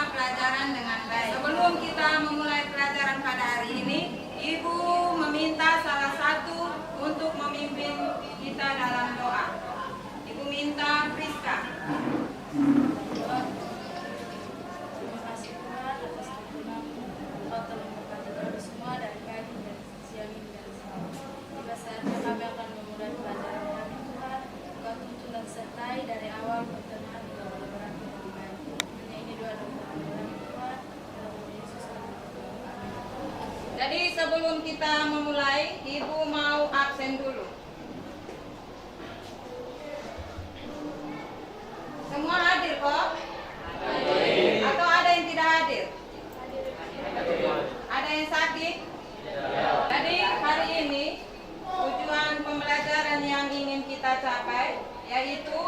semua pelajaran dengan baik. Sebelum kita memulai pelajaran pada hari ini, Ibu meminta salah satu untuk memimpin kita dalam doa. Ibu minta Priska. Terima kasih Tuhan atas perkenan-Mu. Engkau telah memberkati kami semua dari pagi dan siang ini dan semalam. Tiba saatnya kami akan memulai pelajaran kami Tuhan. Engkau tuntun dan sertai dari awal pertengahan hingga pada berakhir dengan baik. Hanya ini doa dan permohonan kami Tuhan. Dalam nama Yesus kami berdoa. Amin. Jadi sebelum kita memulai, Ibu mau absen dulu. Semua hadir kok? Hadir. Atau ada yang tidak hadir? Ada yang sakit? Jadi hari ini tujuan pembelajaran yang ingin kita capai yaitu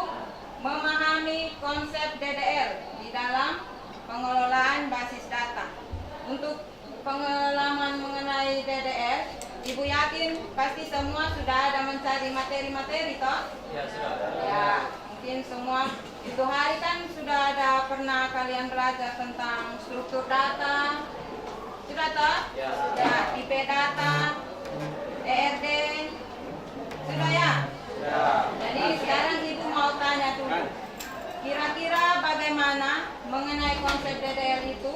memahami konsep DDL di dalam pengelolaan basis data. Untuk pengalaman mengenai DDL, Ibu yakin pasti semua sudah ada mencari materi-materi toh? Ya, sudah ada. Ya, mungkin semua itu hari kan sudah ada pernah kalian belajar tentang struktur data. Sudah toh? Ya. Ya, IP data, ERD. Sudah ya? Ya. Jadi sekarang Ibu mau tanya dulu. Kira-kira bagaimana mengenai konsep DDL itu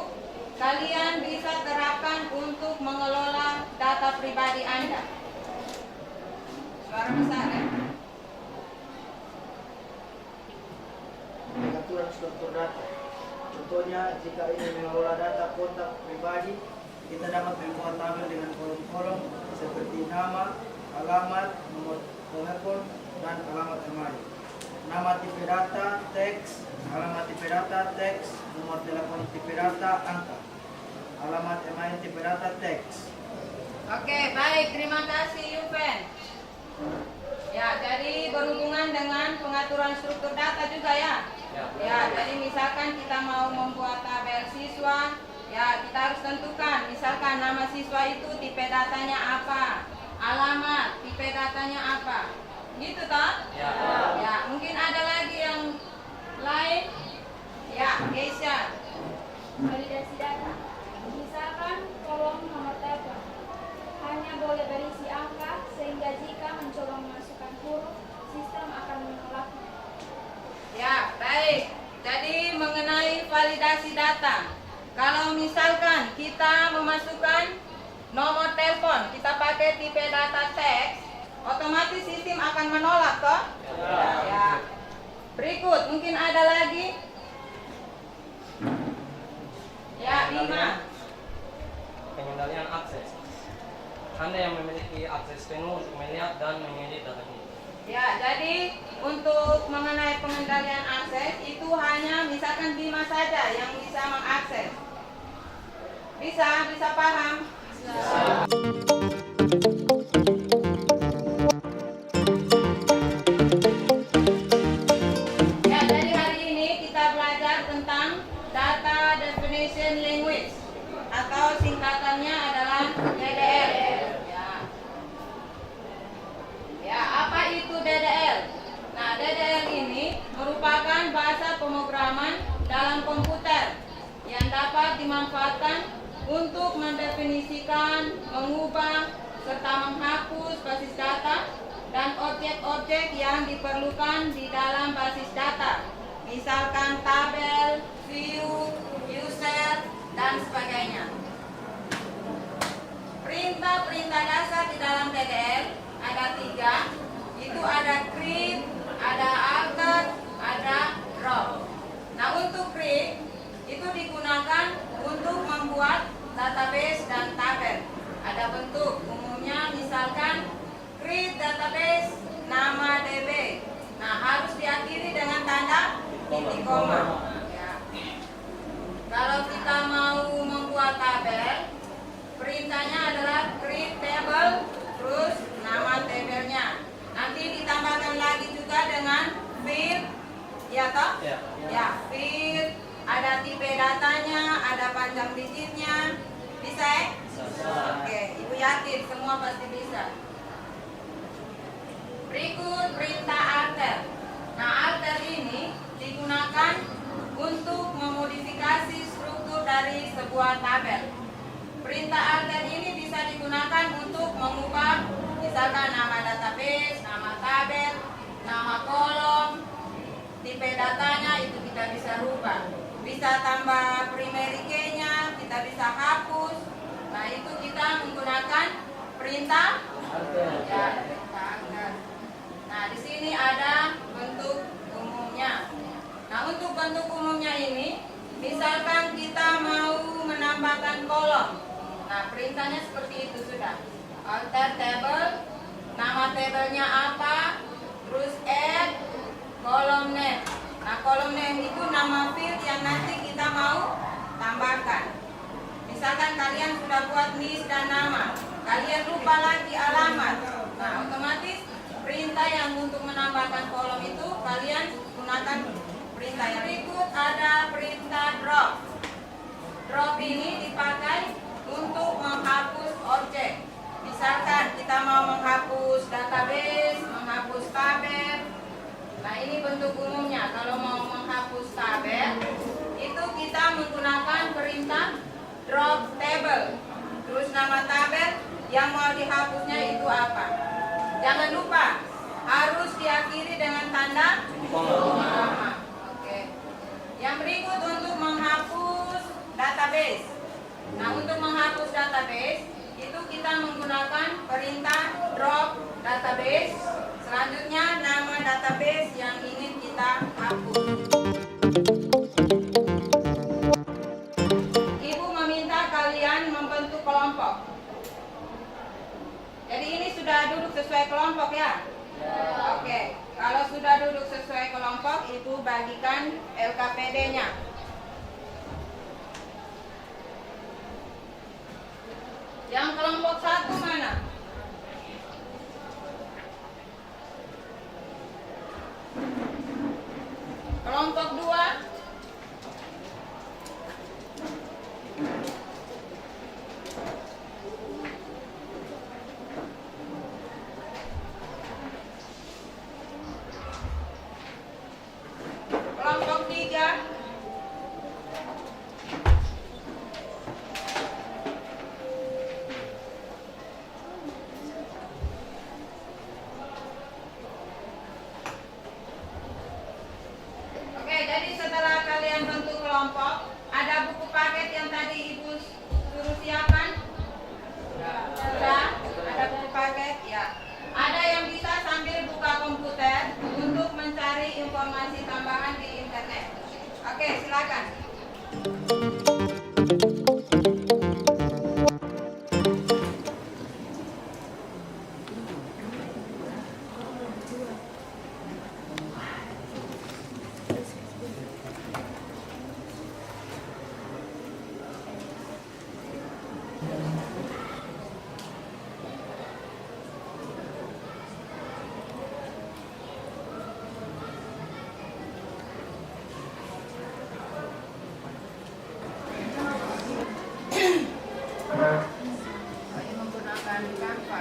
kalian bisa terapkan untuk mengelola data pribadi Anda? Suara besar ya? Pengaturan struktur data. Contohnya, jika ingin mengelola data kontak pribadi, kita dapat membuat tabel dengan kolom-kolom seperti nama, alamat, nomor telepon, dan alamat email. Nama tipe data, teks, alamat tipe data, teks, nomor telepon tipe data, angka. Alamat email tipe data, teks. Oke, baik. Terima kasih, Yuven. Ya, jadi berhubungan dengan pengaturan struktur data juga ya? Ya, jadi misalkan kita mau membuat tabel siswa, ya kita harus tentukan. Misalkan nama siswa itu tipe datanya apa, alamat, tipe datanya apa. Gitu toh? Ya. Ya, mungkin ada lagi yang lain? Ya, Keisha. Validasi data. Misalkan kolom nomor telepon hanya boleh berisi angka, sehingga jika mencoba memasukkan huruf, sistem akan menolaknya. Ya, baik. Jadi mengenai validasi data, kalau misalkan kita memasukkan nomor telepon, kita pakai tipe data teks, otomatis sistem akan menolak toh? Ya. Berikut, mungkin ada lagi? Ya, Bima. Pengendalian akses. Anda yang memiliki akses penuh untuk melihat dan mengedit data ini. Ya, jadi untuk mengenai pengendalian akses itu hanya misalkan Bima saja yang bisa mengakses. Bisa paham? Ya, jadi hari ini kita belajar tentang Data Definition Language atau singkatannya adalah DDL. Ya, apa itu DDL? Nah, DDL ini merupakan bahasa pemrograman dalam komputer yang dapat dimanfaatkan untuk mendefinisikan, mengubah, serta menghapus basis data dan objek-objek yang diperlukan di dalam basis data. Misalkan tabel, view, user, dan sebagainya. Perintah-perintah dasar di dalam DDL ada 3. Itu ada create, ada alter, ada drop. Nah, untuk create itu digunakan untuk membuat database dan tabel. Ada bentuk umumnya, misalkan create database nama DB. Nah, harus diakhiri dengan tanda titik koma. Ya. Kalau kita mau membuat tabel, perintahnya adalah create table terus nama tabelnya. Nanti ditambahkan lagi juga dengan field, ya toh? Ya, field, ada tipe datanya, ada panjang digitnya. Bisa ya? Oke, Ibu yakin semua pasti bisa. Berikut perintah alter. Nah, alter ini digunakan untuk memodifikasi struktur sebuah tabel. Perintah alter ini bisa digunakan untuk mengubah misalkan nama database, nama tabel, nama kolom, tipe datanya itu kita bisa rubah. Bisa tambah primary key-nya, kita bisa hapus. Nah, itu kita menggunakan perintah ya, perintah alter. Nah, di sini ada bentuk umumnya. Nah, untuk bentuk umumnya ini, misalkan kita mau menambahkan kolom. Nah, perintahnya seperti itu sudah. Alter table, nama tabelnya apa, terus add kolom name. Nah, kolom name itu nama field yang nanti kita mau tambahkan. Misalkan kalian sudah buat list dan nama, kalian lupa lagi alamat. Nah, otomatis perintah yang untuk menambahkan kolom itu kalian gunakan perintah yang berikut. Ada perintah drop. Drop ini dipakai untuk menghapus objek. Misalkan kita mau menghapus database, menghapus tabel. Nah, ini bentuk umumnya. Kalau mau menghapus tabel, itu kita menggunakan perintah drop table. Terus nama tabel yang mau dihapusnya itu apa? Jangan lupa harus diakhiri dengan tanda koma. Oke. Yang berikut untuk menghapus database. Nah, untuk menghapus database itu kita menggunakan perintah drop database. Selanjutnya nama database yang ingin kita hapus. Ibu meminta kalian membentuk kelompok. Jadi ini sudah duduk sesuai kelompok ya? Oke. Kalau sudah duduk sesuai kelompok, itu bagikan LKPD-nya. Yang kelompok 1 mana? Kelompok 2? Kelompok 3? Oke, jadi setelah kalian bentuk kelompok, ada buku paket yang tadi Ibu suruh siapkan? Sudah? Ada buku paket? Ya. Ada yang bisa sambil buka komputer untuk mencari informasi tambahan di internet. Oke, silakan. Saya menggunakan Canva.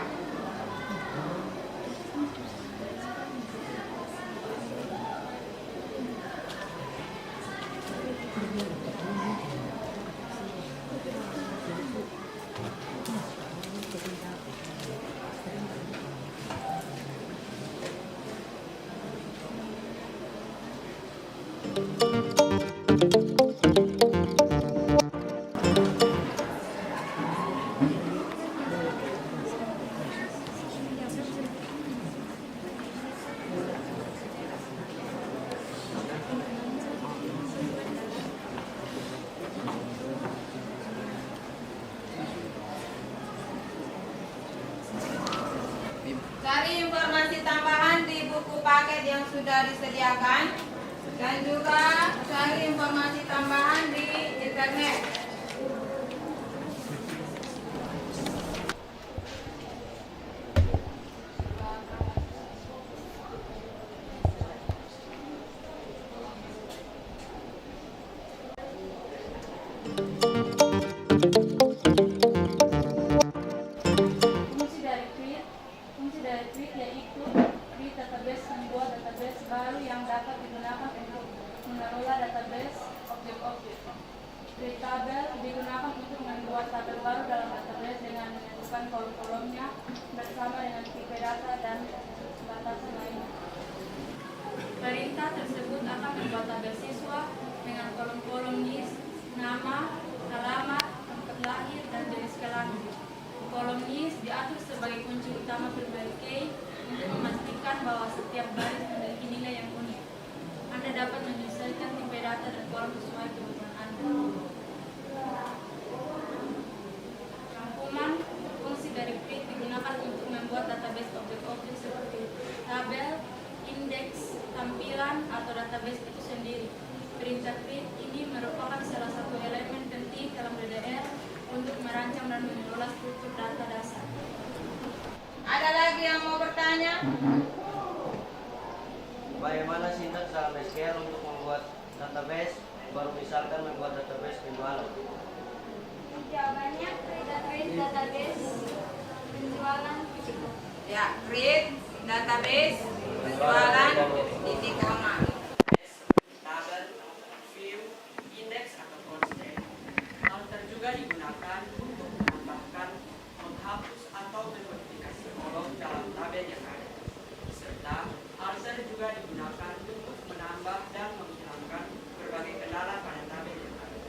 Cari informasi tambahan di buku paket yang sudah disediakan dan juga cari informasi tambahan di internet. Tweet yaitu create database, membuat database baru yang dapat digunakan untuk mengelola database objek-objek. Create tabel digunakan untuk membuat tabel baru dalam database dengan menentukan kolom-kolomnya bersama dengan tipe data dan batasan lainnya. Perintah tersebut akan membuat tabel siswa dengan kolom-kolom list, nama, alamat, tempat lahir, dan jenis kelamin. Kolom list diatur sebagai kunci utama primary key untuk memastikan bahwa setiap baris memiliki nilai yang unik. Anda dapat menyesuaikan tipe data dan kolom sesuai kebutuhan Anda. Rangkuman fungsi dari create digunakan untuk membuat database objek-objek seperti tabel, indeks, tampilan, atau database itu sendiri. Perintah create ini merupakan salah satu elemen penting dalam DDL untuk merancang dan mengelola struktur data dasar. Ada lagi yang mau bertanya? Bagaimana sintaks dalam SQL untuk membuat database, baru misalkan membuat database penjualan? Jawabannya create database penjualan. Ya, create database penjualan titik koma. Tabel, view, indeks atau constant. Alter juga digunakan untuk menambahkan, menghapus atau memodifikasi kolom dalam tabel yang ada. Serta alter juga digunakan untuk menambah dan menghilangkan berbagai kendala pada tabel yang ada.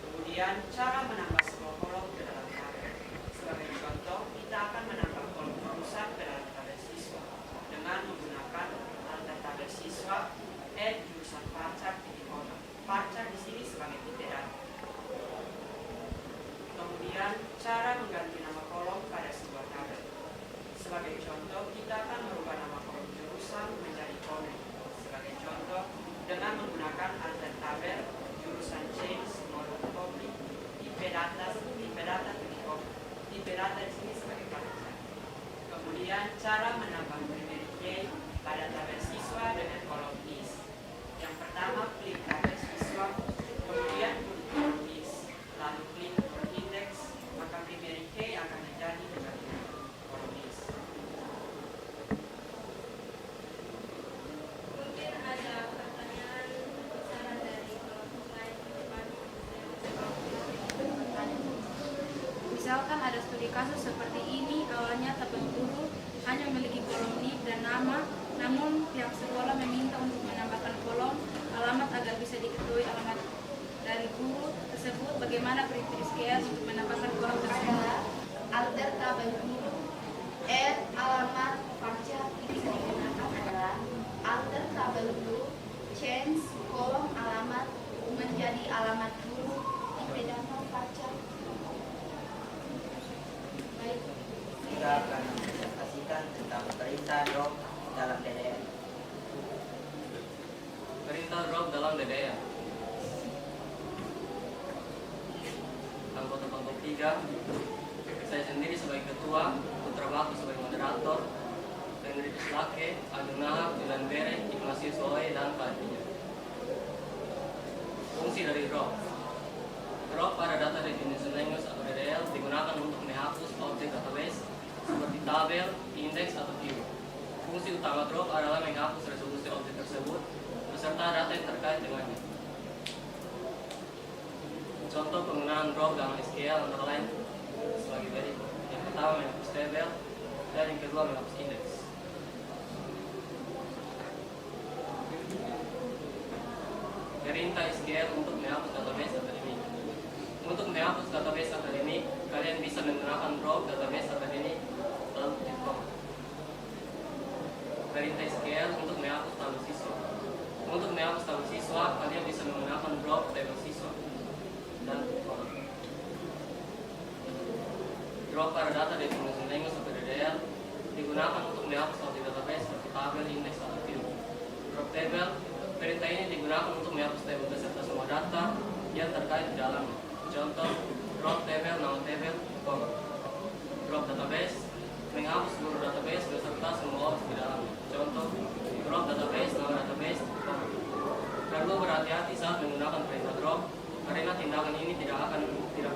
Kemudian cara menambah sebuah kolom ke dalam tabel. Sebagai contoh, kita akan menambah kolom jurusan ke dalam tabel siswa dengan menggunakan alter tabel siswa add jurusan pacak di kolom. Pacak di sini sebagai tipe data. Kemudian cara mengganti nama kolom pada sebuah tabel. Sebagai contoh, kita akan merubah nama kolom jurusan menjadi komen. Sebagai contoh, dengan menggunakan alter tabel jurusan change model copy tipe data tipe copy. Tipe data di sini sebagai pacak. Kemudian cara menambah primary key pada tabel siswa dengan kolom list. Yang pertama, klik tabel siswa, kemudian klik kolom list, lalu klik kolom indeks, maka primary key akan menjadi bagian kolom list. Mungkin ada pertanyaan saran dari kelompok lain ke depan. Misalkan ada studi kasus seperti ini, awalnya tabel guru hanya memiliki kolom nik dan nama, namun pihak sekolah meminta untuk menambahkan kolom alamat agar bisa diketahui alamat dari guru tersebut. Bagaimana perintah SQL untuk menambahkan kolom tersebut? Alter tabel guru, add alamat pacak yang bisa digunakan adalah alter tabel guru, change kolom alamat menjadi alamat guru, tipe data pacak. Baik, Kita akan presentasikan tentang perintah drop dalam DDL. Perintah drop dalam DDL. Anggota kelompok 3, saya sendiri sebagai ketua, Putra Bakti sebagai moderator, Henry Lake, Agung Nahab, Dilan Bere, Ignatius Soe, dan Fadlinya. Fungsi dari drop. Drop pada data definition language atau DDL digunakan untuk menghapus objek database seperti tabel, indeks, atau view. Fungsi utama drop adalah menghapus resolusi objek tersebut beserta data yang terkait dengannya. Contoh penggunaan drop dalam SQL antara lain sebagai berikut. Yang pertama menghapus tabel, dan yang kedua menghapus indeks. Perintah SQL untuk menghapus database akademik. Untuk menghapus database akademik, kalian bisa menggunakan drop database akademik lalu klik koma. Perintah SQL untuk menghapus tabel siswa. Untuk menghapus tabel siswa, kalian bisa menggunakan drop tabel siswa dan klik koma. Drop pada data definition language atau DDL digunakan untuk menghapus objek database seperti tabel, indeks, atau view. Drop table, perintah ini digunakan untuk menghapus tabel beserta semua data yang terkait di dalamnya. Contoh, drop table, nama table, koma. Drop database, menghapus seluruh database beserta semua objek di dalamnya. Contoh, drop database, nama database, koma. Perlu berhati-hati saat menggunakan perintah drop, karena tindakan ini tidak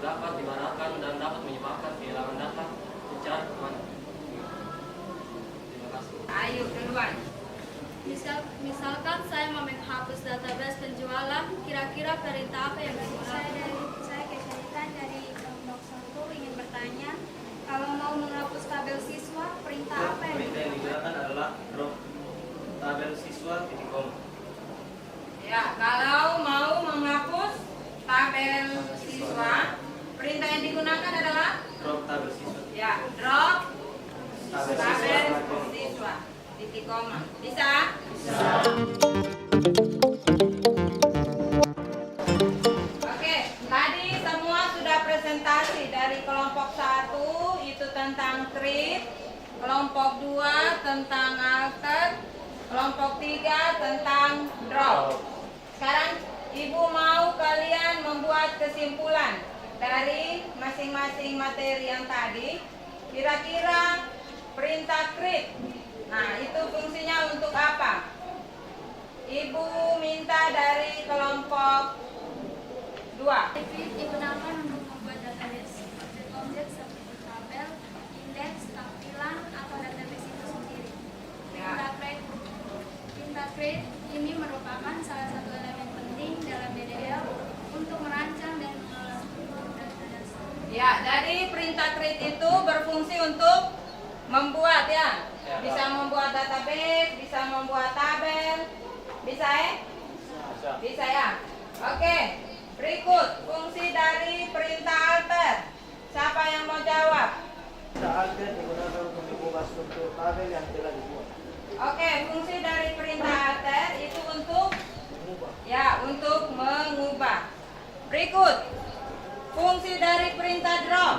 dapat dibatalkan dan dapat menyebabkan kehilangan data secara permanen. Terima kasih. Ayo duluan. Misalkan saya mau menghapus database penjualan, kira-kira perintah apa yang saya Kesyaritan dari kelompok 1 ingin bertanya, kalau mau menghapus tabel siswa, perintah apa yang Perintah yang digunakan adalah drop tabel siswa titik koma. Ya, kalau mau menghapus tabel siswa, perintah yang digunakan adalah Drop tabel siswa. ya, drop Tabel tabel siswa. siswa titik koma. Bisa? Oke, tadi semua sudah presentasi dari kelompok 1 itu tentang create, kelompok 2 tentang alter, kelompok 3 tentang drop. Sekarang Ibu mau kalian membuat kesimpulan dari masing-masing materi yang tadi. Kira-kira perintah create, nah itu fungsinya untuk apa? Ibu minta dari kelompok 2. Create digunakan untuk membuat database objek-objek seperti tabel, indeks, tampilan, atau database itu sendiri. Perintah create ini merupakan salah satu elemen penting dalam DDL untuk merancang dan mengelola database. Ya, jadi perintah create itu berfungsi untuk membuat ya. Bisa membuat database, bisa membuat tabel. Bisa Bisa ya. Oke. Berikut fungsi dari perintah alter. Siapa yang mau jawab? Perintah alter digunakan untuk mengubah struktur tabel yang telah dibuat. Oke, fungsi dari perintah alter itu untuk untuk mengubah. Berikut fungsi dari perintah drop.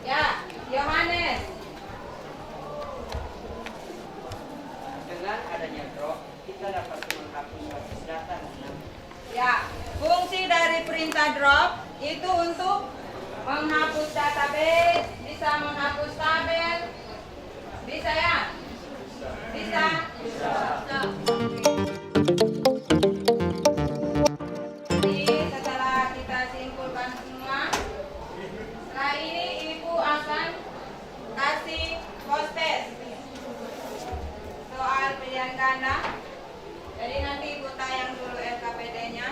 Ya, Yohanes. Dengan adanya drop, kita dapat menghapus basis data dan Ya, fungsi dari perintah drop itu untuk menghapus database, bisa menghapus tabel. Bisa ya? Bisa? Jadi setelah kita simpulkan semua, setelah ini Ibu akan kasih post test soal pilihan ganda. Jadi nanti Ibu tayang dulu LKPD-nya.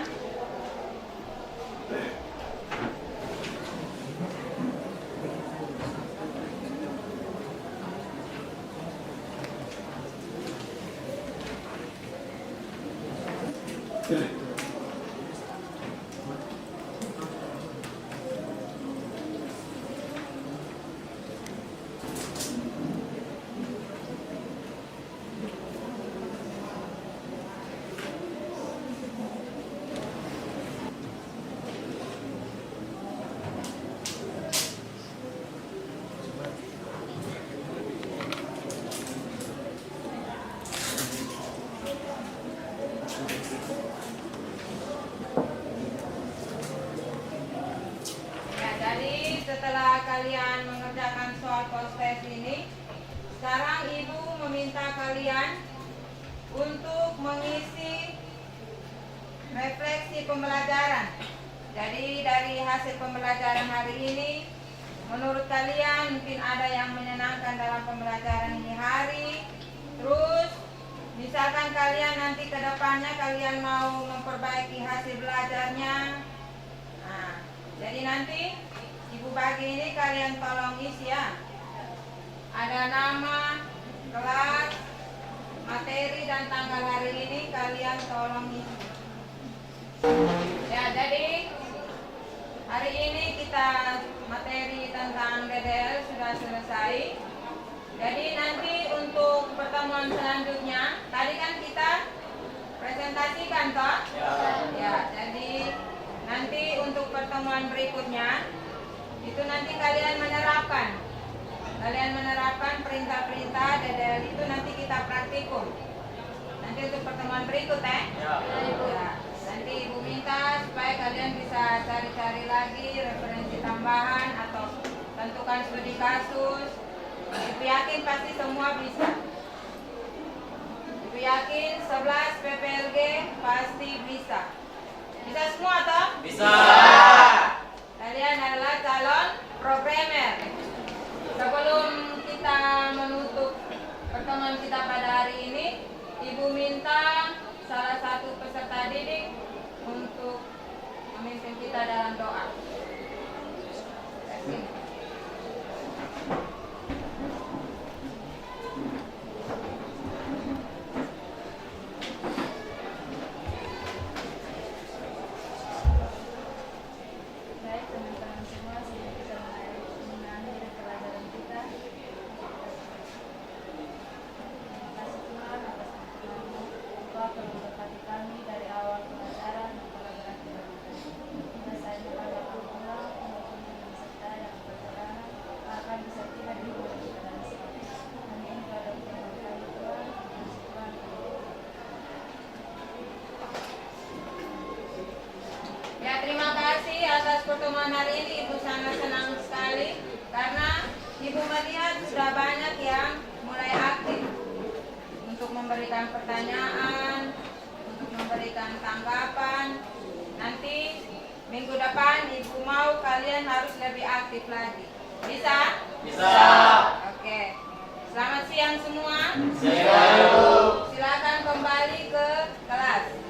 Ya, jadi setelah kalian mengerjakan soal post test ini, sekarang Ibu meminta kalian untuk mengisi refleksi pembelajaran. Jadi dari hasil pembelajaran hari ini, menurut kalian mungkin ada yang menyenangkan dalam pembelajaran ini hari. Terus misalkan kalian nanti ke depannya kalian mau memperbaiki hasil belajarnya. Nah, jadi nanti Ibu bagi ini kalian tolong isi ya. Ada nama, kelas, materi dan tanggal hari ini kalian tolong isi. Ya, jadi hari ini kita materi tentang DDL sudah selesai. Jadi nanti untuk pertemuan selanjutnya, tadi kan kita presentasikan toh? Ya, jadi nanti untuk pertemuan berikutnya itu nanti kalian menerapkan perintah-perintah DDL itu nanti kita praktikum. Nanti untuk pertemuan berikut Ya, nanti Ibu minta supaya kalian bisa cari-cari lagi referensi tambahan atau tentukan studi kasus. Ibu yakin pasti semua bisa. Ibu yakin 11 PPLG pasti bisa. Bisa semua toh? Bisa. Kalian adalah calon programmer. Sebelum kita menutup pertemuan kita pada hari ini, Ibu minta salah satu peserta didik memimpin kita dalam doa. Sini. Baik teman-teman semua, sebelum kita mengakhiri pelajaran kita, terima kasih Tuhan atas firman-Mu. Engkau telah memberkati kami dari awal pelajaran dan telah berakhir. Kita saatnya kami akan pulang, walaupun dengan serta yang perjalanan akan bisa tiba di rumah kita dan selamat. Amin. Pada firman kami Tuhan, puji Tuhan. Ya, terima kasih atas pertemuan hari ini. Ibu sangat senang sekali karena Ibu melihat sudah banyak yang mulai aktif untuk memberikan pertanyaan, untuk memberikan tanggapan. Nanti minggu depan Ibu mau kalian harus lebih aktif lagi. Bisa? Bisa. Oke. Selamat siang semua. Siang, Ibu. Silakan kembali ke kelas.